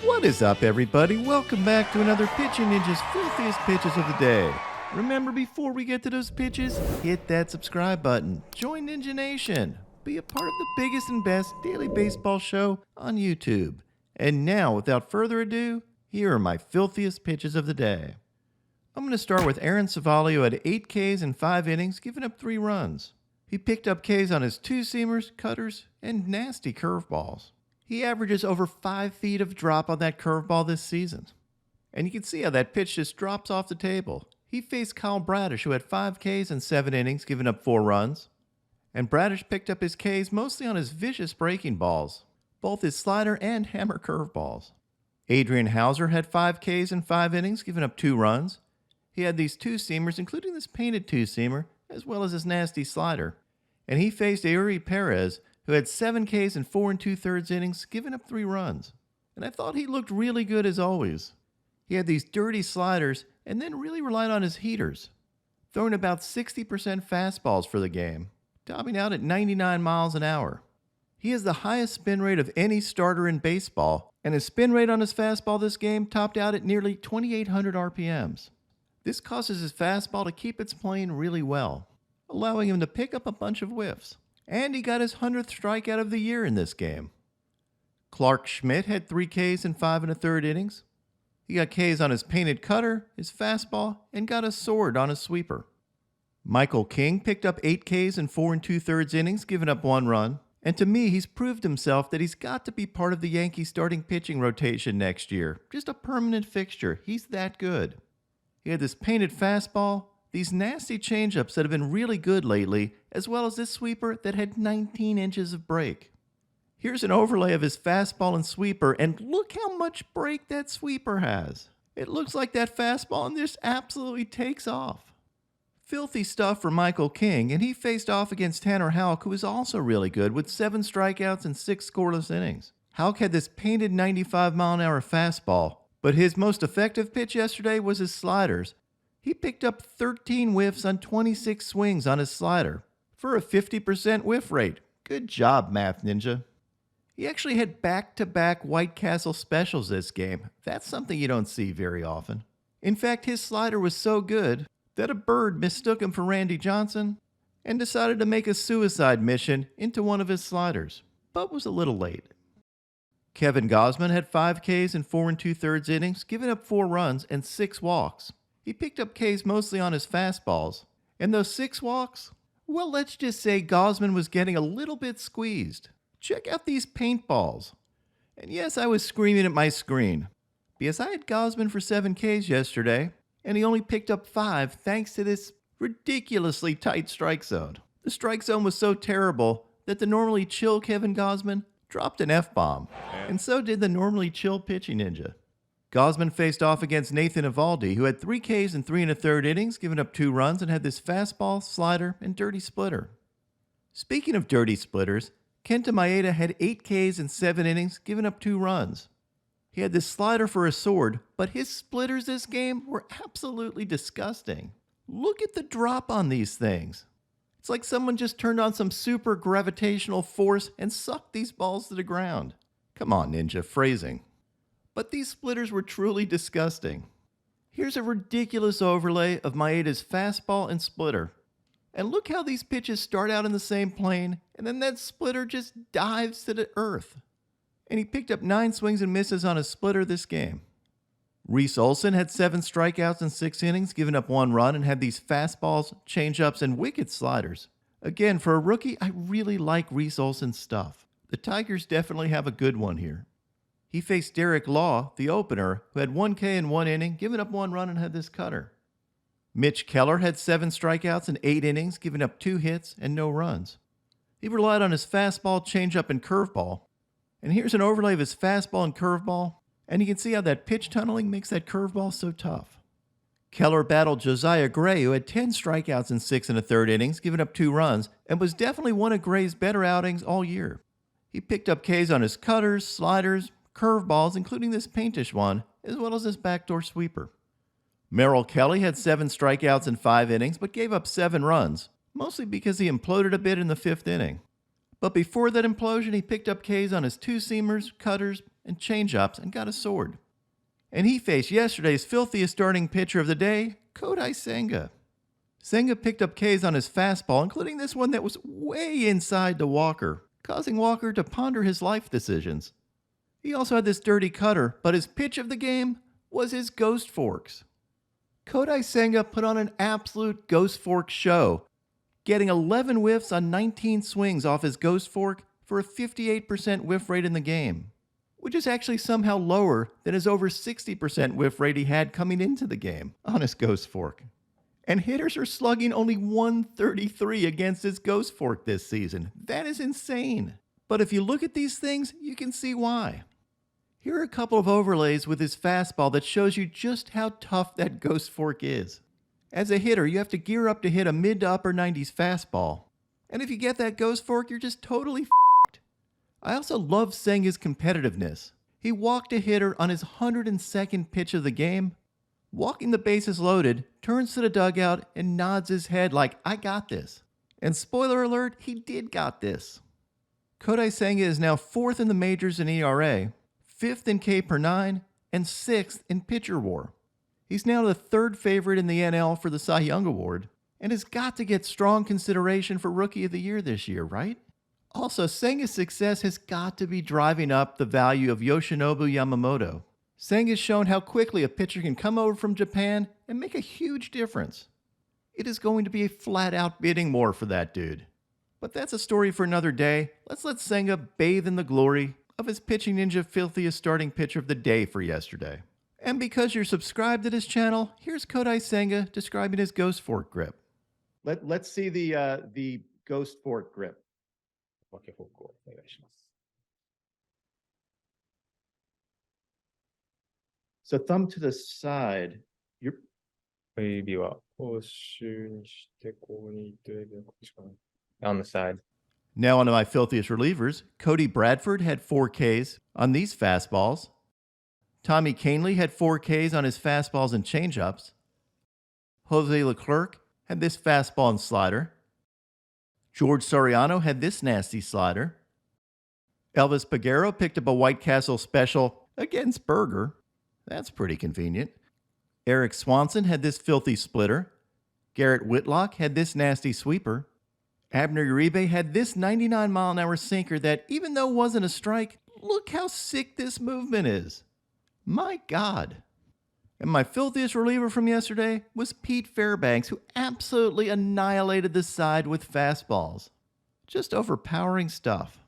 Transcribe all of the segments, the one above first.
What is up, everybody? Welcome back to another Pitching Ninja's Filthiest Pitches of the Day. Remember, before we get to those pitches, hit that subscribe button. Join Ninja Nation. Be a part of the biggest and best daily baseball show on YouTube. And now, without further ado, here are my filthiest pitches of the day. I'm going to start with Aaron Civale, who had 8 Ks in 5 innings, giving up 3 runs. He picked up Ks on his 2-seamers, cutters, and nasty curveballs. He averages over 5 feet of drop on that curveball this season. And you can see how that pitch just drops off the table. He faced Kyle Bradish, who had 5 Ks in 7 innings, giving up 4 runs. And Bradish picked up his Ks mostly on his vicious breaking balls, both his slider and hammer curveballs. Adrian Houser had 5 Ks in 5 innings, giving up 2 runs. He had these 2-seamers, including this painted 2-seamer, as well as his nasty slider. And he faced Eury Perez, who had 7 Ks in 4 2/3 innings, giving up 3 runs. And I thought he looked really good as always. He had these dirty sliders and then really relied on his heaters, throwing about 60% fastballs for the game, topping out at 99 miles an hour. He has the highest spin rate of any starter in baseball, and his spin rate on his fastball this game topped out at nearly 2,800 RPMs. This causes his fastball to keep its plane really well, allowing him to pick up a bunch of whiffs. And he got his 100th strikeout of the year in this game. Clark Schmidt had 3 Ks in 5 1/3 innings. He got Ks on his painted cutter, his fastball, and got a sword on his sweeper. Michael King picked up 8 Ks in 4 2/3 innings, giving up 1 run. And to me, he's proved himself that he's got to be part of the Yankees starting pitching rotation next year. Just a permanent fixture. He's that good. He had this painted fastball, these nasty changeups that have been really good lately, as well as this sweeper that had 19 inches of break. Here's an overlay of his fastball and sweeper, and look how much break that sweeper has. It looks like that fastball and this absolutely takes off. Filthy stuff for Michael King, and he faced off against Tanner Houck, who was also really good with 7 strikeouts and 6 scoreless innings. Houck had this painted 95-mile-an-hour fastball, but his most effective pitch yesterday was his sliders. He picked up 13 whiffs on 26 swings on his slider for a 50% whiff rate. Good job, Math Ninja. He actually had back-to-back White Castle specials this game. That's something you don't see very often. In fact, his slider was so good that a bird mistook him for Randy Johnson and decided to make a suicide mission into one of his sliders, but was a little late. Kevin Gausman had 5 Ks in 4 2/3 innings, giving up 4 runs and 6 walks. He picked up Ks mostly on his fastballs. And those 6 walks? Well, let's just say Gausman was getting a little bit squeezed. Check out these paintballs. And yes, I was screaming at my screen, because I had Gausman for 7 Ks yesterday, and he only picked up 5 thanks to this ridiculously tight strike zone. The strike zone was so terrible that the normally chill Kevin Gausman dropped an F-bomb, and so did the normally chill Pitching Ninja. Gausman faced off against Nathan Eovaldi, who had 3 Ks in 3 1/3 innings, giving up 2 runs, and had this fastball, slider, and dirty splitter. Speaking of dirty splitters, Kenta Maeda had 8 Ks in 7 innings, giving up 2 runs. He had this slider for a sword, but his splitters this game were absolutely disgusting. Look at the drop on these things. It's like someone just turned on some super gravitational force and sucked these balls to the ground. Come on, Ninja, phrasing. But these splitters were truly disgusting. Here's a ridiculous overlay of Maeda's fastball and splitter. And look how these pitches start out in the same plane, and then that splitter just dives to the earth. And he picked up 9 swings and misses on his splitter this game. Reese Olson had 7 strikeouts in 6 innings, giving up 1 run, and had these fastballs, changeups, and wicked sliders. Again, for a rookie, I really like Reese Olson's stuff. The Tigers definitely have a good one here. He faced Derek Law, the opener, who had 1 K in 1 inning, giving up 1 run and had this cutter. Mitch Keller had 7 strikeouts in 8 innings, giving up 2 hits and no runs. He relied on his fastball, changeup, and curveball. And here's an overlay of his fastball and curveball, and you can see how that pitch tunneling makes that curveball so tough. Keller battled Josiah Gray, who had 10 strikeouts in 6 1/3 innings, giving up 2 runs, and was definitely one of Gray's better outings all year. He picked up Ks on his cutters, sliders, curveballs, including this paintish one, as well as this backdoor sweeper. Merrill Kelly had 7 strikeouts in 5 innings, but gave up 7 runs, mostly because he imploded a bit in the 5th inning. But before that implosion, he picked up Ks on his 2-seamers, cutters, and changeups and got a sword. And he faced yesterday's filthiest starting pitcher of the day, Kodai Senga. Senga picked up Ks on his fastball, including this one that was way inside to Walker, causing Walker to ponder his life decisions. He also had this dirty cutter, but his pitch of the game was his ghost forks. Kodai Senga put on an absolute ghost fork show, getting 11 whiffs on 19 swings off his ghost fork for a 58% whiff rate in the game, which is actually somehow lower than his over 60% whiff rate he had coming into the game on his ghost fork. And hitters are slugging only 133 against his ghost fork this season. That is insane. But if you look at these things, you can see why. Here are a couple of overlays with his fastball that shows you just how tough that ghost fork is. As a hitter, you have to gear up to hit a mid to upper 90s fastball. And if you get that ghost fork, you're just totally f***ed. I also love Senga's competitiveness. He walked a hitter on his 102nd pitch of the game, walking the bases loaded, turns to the dugout and nods his head like, I got this. And spoiler alert, he did got this. Kodai Senga is now 4th in the majors in ERA, 5th in K per 9, and 6th in pitcher WAR. He's now the 3rd favorite in the NL for the Cy Young Award, and has got to get strong consideration for Rookie of the Year this year, right? Also, Senga's success has got to be driving up the value of Yoshinobu Yamamoto. Senga's shown how quickly a pitcher can come over from Japan and make a huge difference. It is going to be a flat-out bidding war for that dude. But that's a story for another day. Let's let Senga bathe in the glory of his Pitching Ninja filthiest starting pitcher of the day for yesterday. And because you're subscribed to this channel, here's Kodai Senga describing his ghost fork grip. Let's see the ghost fork grip. So thumb to the side. You're 指は報酬にしてここにどれぐらいこっちかな on the side. Now onto my filthiest relievers. Cody Bradford had 4 Ks on these fastballs. Tommy Kahnle had 4 Ks on his fastballs and changeups. Jose Leclerc had this fastball and slider. George Soriano had this nasty slider. Elvis Peguero picked up a White Castle special against Berger. That's pretty convenient. Eric Swanson had this filthy splitter. Garrett Whitlock had this nasty sweeper. Abner Uribe had this 99-mile-an-hour sinker that, even though it wasn't a strike, look how sick this movement is. My God. And my filthiest reliever from yesterday was Pete Fairbanks, who absolutely annihilated the side with fastballs. Just overpowering stuff.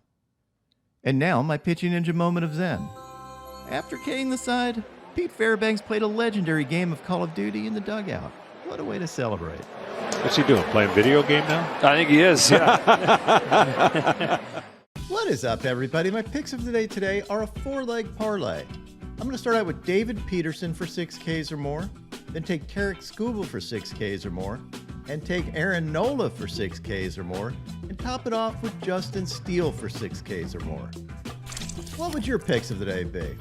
And now my Pitching Ninja moment of zen. After K'ing the side, Pete Fairbanks played a legendary game of Call of Duty in the dugout. What a way to celebrate. What's he doing? Playing video game now? I think he is, yeah. What is up, everybody? My picks of the day today are a 4-leg parlay. I'm going to start out with David Peterson for 6 Ks or more, then take Tarek Skubal for 6 Ks or more, and take Aaron Nola for 6 Ks or more, and top it off with Justin Steele for 6 Ks or more. What would your picks of the day be?